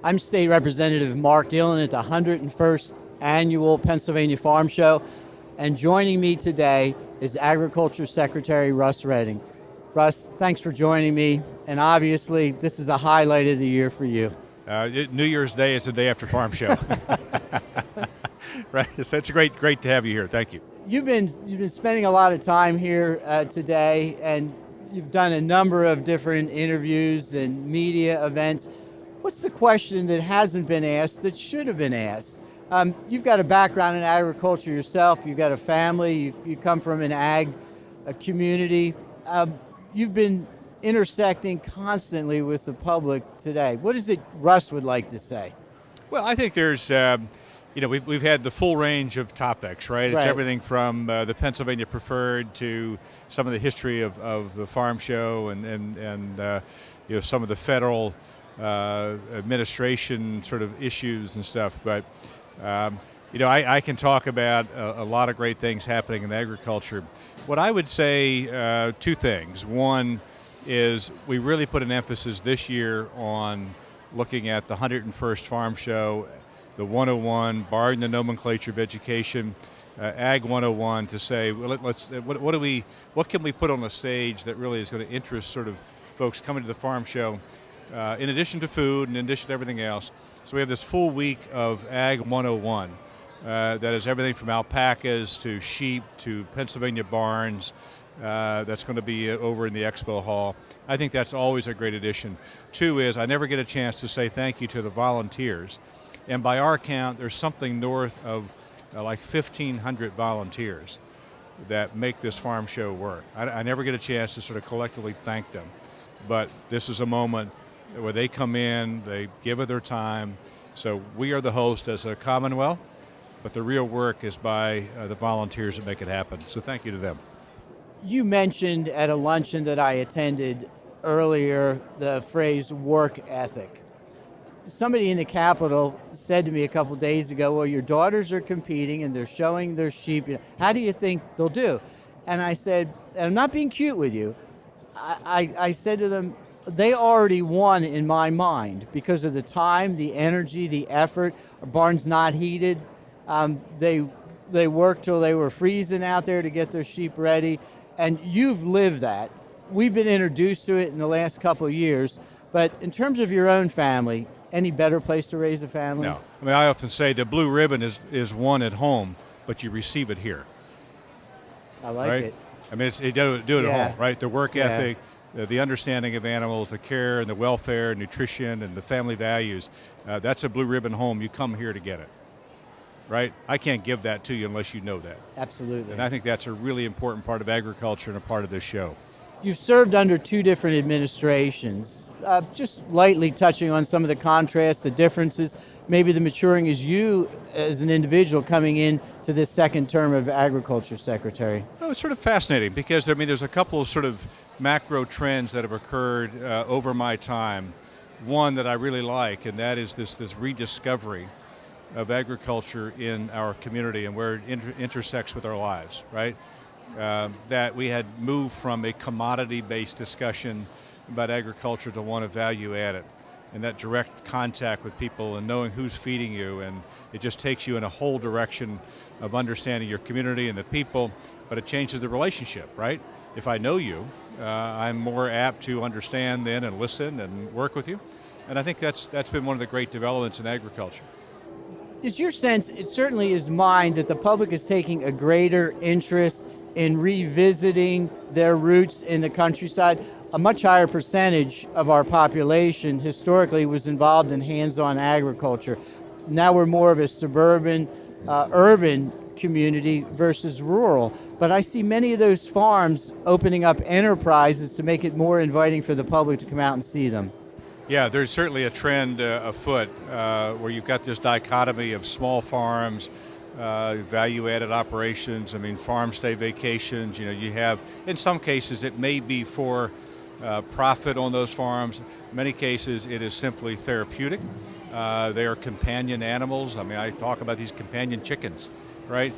I'm State Representative Mark Gillen at the 101st Annual Pennsylvania Farm Show, and joining me today is Agriculture Secretary Russ Redding. Russ, thanks for joining me, and obviously this is a highlight of the year for you. New Year's Day is the day after Farm Show. Right, so it's great to have you here. Thank you. You've been spending a lot of time here today, and you've done a number of different interviews and media events. What's the question that hasn't been asked that should have been asked? You've got a background in agriculture yourself. You've got a family. You come from an ag community. You've been intersecting constantly with the public today. What is it Russ would like to say? Well, I think there's, we've had the full range of topics, right? It's everything from the Pennsylvania Preferred to some of the history of the farm show and some of the federal administration sort of issues and stuff. But, I can talk about a lot of great things happening in agriculture. What I would say, two things. One is we really put an emphasis this year on looking at the 101st Farm Show, the 101, barring the nomenclature of education, Ag 101, to say, well, what can we put on the stage that really is going to interest sort of folks coming to the farm show, in addition to food and in addition to everything else. So we have this full week of Ag 101 that is everything from alpacas to sheep to Pennsylvania barns. That's going to be over in the expo hall. I think that's always a great addition. Two is I never get a chance to say thank you to the volunteers. And by our count, there's something north of like 1,500 volunteers that make this farm show work. I never get a chance to sort of collectively thank them. But this is a moment where they come in, they give of their time. So we are the host as a Commonwealth, but the real work is by the volunteers that make it happen. So thank you to them. You mentioned at a luncheon that I attended earlier the phrase work ethic. Somebody in the Capitol said to me a couple days ago, well, your daughters are competing and they're showing their sheep. How do you think they'll do? And I said, and I'm not being cute with you, I said to them, they already won in my mind because of the time, the energy, the effort. Our barn's not heated. They worked till they were freezing out there to get their sheep ready. And you've lived that. We've been introduced to it in the last couple of years. But in terms of your own family, any better place to raise a family? No. I mean, I often say the blue ribbon is won at home, but you receive it here. I like it. I mean, you do it at home, right? The work ethic, the understanding of animals, the care and the welfare, nutrition, and the family values. That's a blue ribbon home. You come here to get it, right? I can't give that to you unless you know that. Absolutely. And I think that's a really important part of agriculture and a part of this show. You've served under two different administrations. Just lightly touching on some of the contrasts, the differences, maybe the maturing as you as an individual coming in to this second term of Agriculture Secretary. Oh, it's sort of fascinating because, I mean, there's a couple of sort of macro trends that have occurred over my time. One that I really like, and that is this rediscovery of agriculture in our community and where it intersects with our lives, right? That we had moved from a commodity-based discussion about agriculture to one of value-added, and that direct contact with people and knowing who's feeding you, and it just takes you in a whole direction of understanding your community and the people, but it changes the relationship, right? If I know you, I'm more apt to understand then and listen and work with you, and I think that's been one of the great developments in agriculture. Is your sense, it certainly is mine, that the public is taking a greater interest in revisiting their roots in the countryside? A much higher percentage of our population historically was involved in hands-on agriculture. Now we're more of a suburban, urban community versus rural. But I see many of those farms opening up enterprises to make it more inviting for the public to come out and see them. Yeah, there's certainly a trend afoot where you've got this dichotomy of small farms, value-added operations. I mean, farm stay vacations. You know, you have, in some cases, it may be for profit on those farms. In many cases, it is simply therapeutic. They are companion animals. I mean, I talk about these companion chickens, right?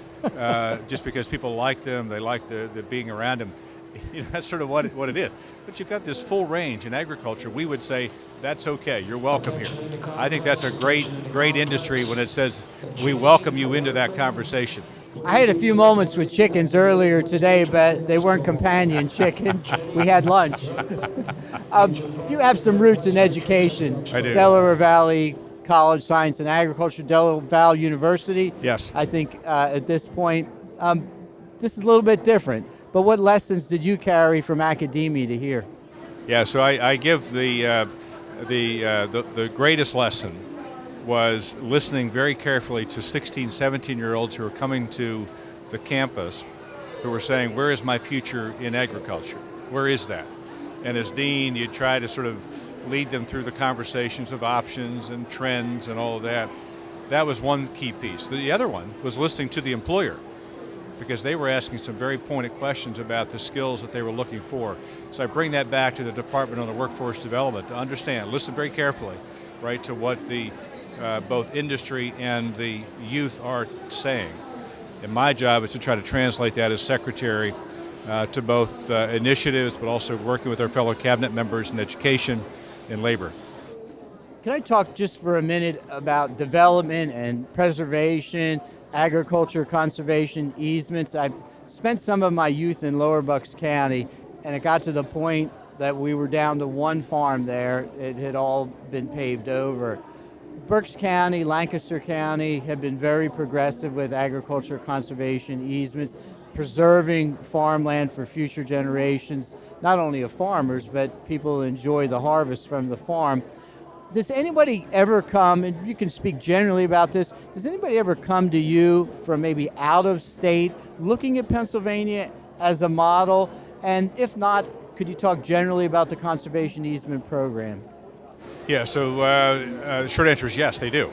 Just because people like them, they like the being around them. That's sort of what it is. But you've got this full range in agriculture. We would say that's okay. You're welcome here. I think that's a great industry when it says we welcome you into that conversation. I had a few moments with chickens earlier today, but they weren't companion chickens. We had lunch. You have some roots in education. I do. Delaware Valley College, Science and Agriculture, Delaware Valley University. Yes. I think at this point, this is a little bit different. But what lessons did you carry from academia to here? Yeah, so I give the greatest lesson was listening very carefully to 16, 17-year-olds who were coming to the campus who were saying, where is my future in agriculture? Where is that? And as dean, you try to sort of lead them through the conversations of options and trends and all of that. That was one key piece. The other one was listening to the employer, because they were asking some very pointed questions about the skills that they were looking for. So I bring that back to the Department of Workforce Development to understand, listen very carefully, right, to what the both industry and the youth are saying. And my job is to try to translate that as secretary to both initiatives, but also working with our fellow cabinet members in education and labor. Can I talk just for a minute about development and preservation, agriculture, conservation, easements? I spent some of my youth in Lower Bucks County, and it got to the point that we were down to one farm there. It had all been paved over. Berks County, Lancaster County have been very progressive with agriculture, conservation, easements, preserving farmland for future generations, not only of farmers, but people who enjoy the harvest from the farm. Does anybody ever come, and you can speak generally about this, does anybody ever come to you from maybe out of state looking at Pennsylvania as a model? And if not, could you talk generally about the conservation easement program? Yeah, so the short answer is yes, they do.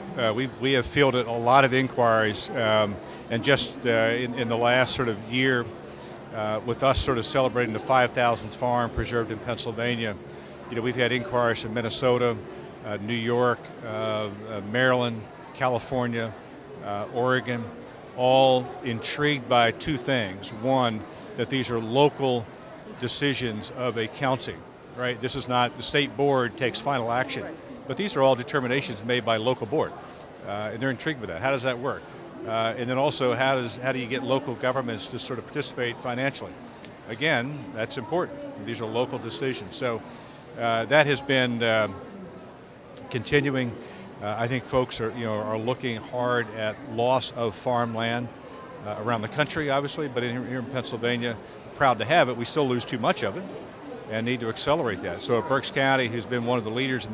We have fielded a lot of inquiries, and just in the last sort of year, with us sort of celebrating the 5,000th farm preserved in Pennsylvania, we've had inquiries from Minnesota, New York, Maryland, California, Oregon, all intrigued by two things. One, that these are local decisions of a county, right? This is not, the state board takes final action, but these are all determinations made by local board, and they're intrigued with that. How does that work? And then also, how do you get local governments to sort of participate financially? Again, that's important. These are local decisions. So that has been continuing. I think folks are looking hard at loss of farmland around the country, obviously, but here in Pennsylvania, proud to have it. We still lose too much of it and need to accelerate that. So Berks County, who's been one of the leaders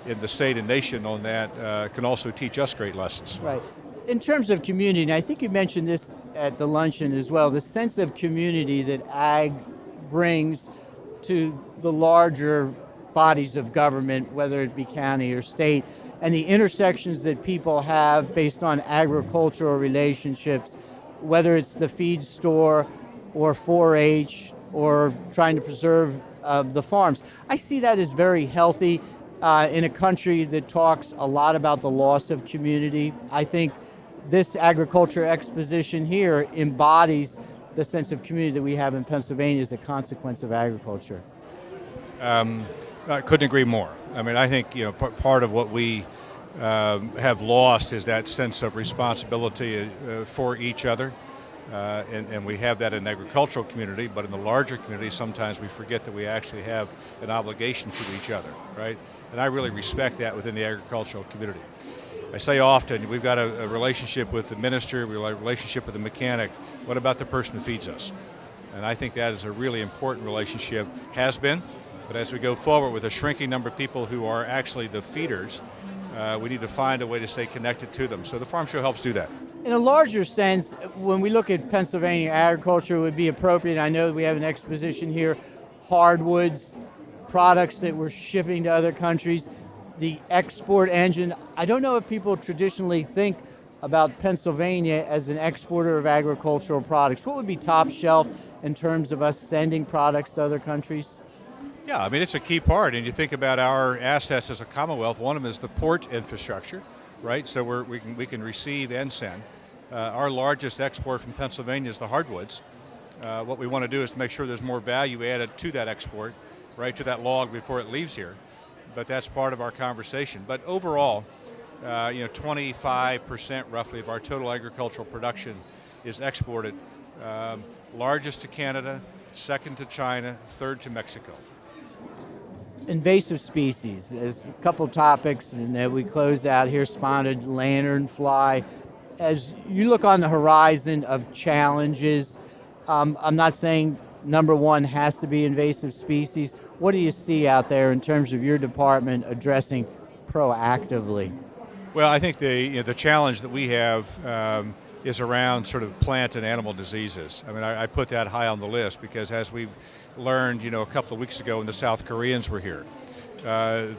in the state and nation on that, can also teach us great lessons. Right. In terms of community, and I think you mentioned this at the luncheon as well, the sense of community that ag brings to the larger bodies of government, whether it be county or state, and the intersections that people have based on agricultural relationships, whether it's the feed store or 4-H or trying to preserve the farms. I see that as very healthy in a country that talks a lot about the loss of community. I think this agriculture exposition here embodies the sense of community that we have in Pennsylvania as a consequence of agriculture. I couldn't agree more. I mean, I think part of what we have lost is that sense of responsibility for each other, and we have that in the agricultural community, but in the larger community, sometimes we forget that we actually have an obligation to each other, right? And I really respect that within the agricultural community. I say often, we've got a relationship with the minister, we've got a relationship with the mechanic. What about the person who feeds us? And I think that is a really important relationship, has been. But as we go forward with a shrinking number of people who are actually the feeders, we need to find a way to stay connected to them. So the farm show helps do that. In a larger sense, when we look at Pennsylvania agriculture, it would be appropriate. I know we have an exposition here, hardwoods, products that we're shipping to other countries, the export engine. I don't know if people traditionally think about Pennsylvania as an exporter of agricultural products. What would be top shelf in terms of us sending products to other countries? Yeah, I mean, it's a key part. And you think about our assets as a Commonwealth, one of them is the port infrastructure, right? So we can receive and send. Our largest export from Pennsylvania is the hardwoods. What we want to do is make sure there's more value added to that export, right, to that log before it leaves here. But that's part of our conversation. But overall, 25% roughly of our total agricultural production is exported. Largest to Canada, second to China, third to Mexico. Invasive species. There's a couple topics, and then we closed out here. Spotted lanternfly. As you look on the horizon of challenges, I'm not saying number one has to be invasive species. What do you see out there in terms of your department addressing proactively? Well, I think the challenge that we have is around sort of plant and animal diseases. I mean, I put that high on the list because as we've learned, a couple of weeks ago when the South Koreans were here,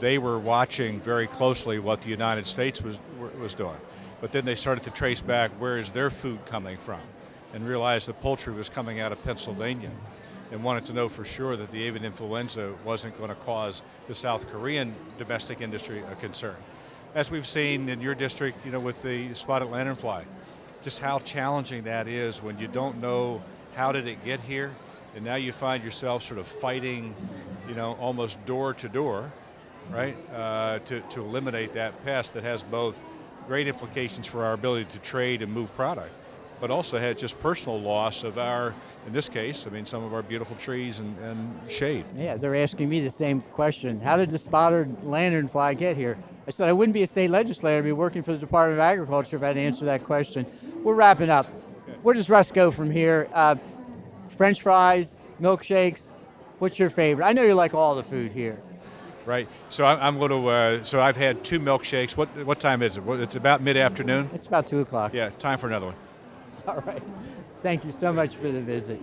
they were watching very closely what the United States was doing. But then they started to trace back where is their food coming from and realized the poultry was coming out of Pennsylvania and wanted to know for sure that the avian influenza wasn't going to cause the South Korean domestic industry a concern. As we've seen in your district, with the spotted lanternfly, just how challenging that is when you don't know how did it get here, and now you find yourself sort of fighting, almost door to door, right, to eliminate that pest that has both great implications for our ability to trade and move product, but also had just personal loss of our, in this case, some of our beautiful trees and shade. Yeah, they're asking me the same question. How did the spotted lanternfly get here? I said I wouldn't be a state legislator, I'd be working for the Department of Agriculture if I had answered that question. We're wrapping up. Where does Russ go from here? French fries, milkshakes, what's your favorite? I know you like all the food here. Right. So I'm going to. So I've had 2 milkshakes. What time is it? It's about mid-afternoon. It's about 2 o'clock. Yeah. Time for another one. All right. Thank you so much for the visit.